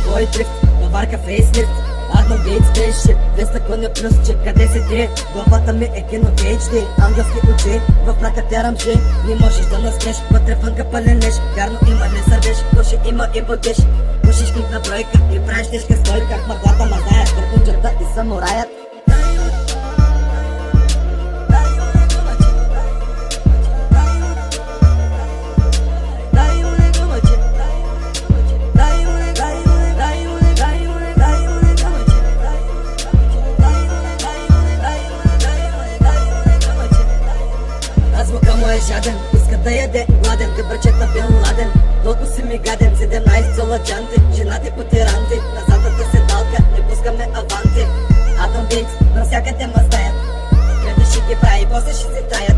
свой дрифт, наварка фейслифт. Адам Гейтс спейшип, 200 коня плюс чип. Къде си ти? Главата ми е кино HD. Ангелски очи, в ръка терам жи. Не можеш да наспеш, вътре вънка пълен неш. Вярно има, не сърдеш, души има и бодиш. Пушиш клик на бройка и правиш тежка стойка. Мъглата мазаят, кърпунчата и самураят. Звука му е жаден, иска да яде гладен. Ти брачет на Бин Ладен, дълго си ми гаден. 17 цоладжанти, женати по тиранти. На задната седалка, не пускаме аванти. Адам Гейтс, навсякъде ма знаят. Къде ще ги прави, после ще си таят.